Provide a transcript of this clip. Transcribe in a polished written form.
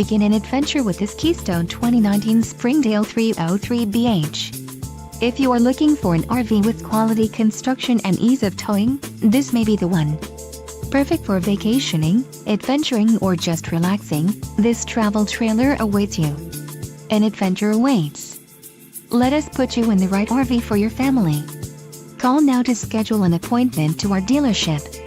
Begin an adventure with this Keystone 2019 Springdale 303Bh. If you are looking for an RV with quality construction and ease of towing, this may be the one. Perfect for vacationing, adventuring, or just relaxing, this travel trailer awaits you. An adventure awaits. Let us put you in the right RV for your family. Call now to schedule an appointment to our dealership.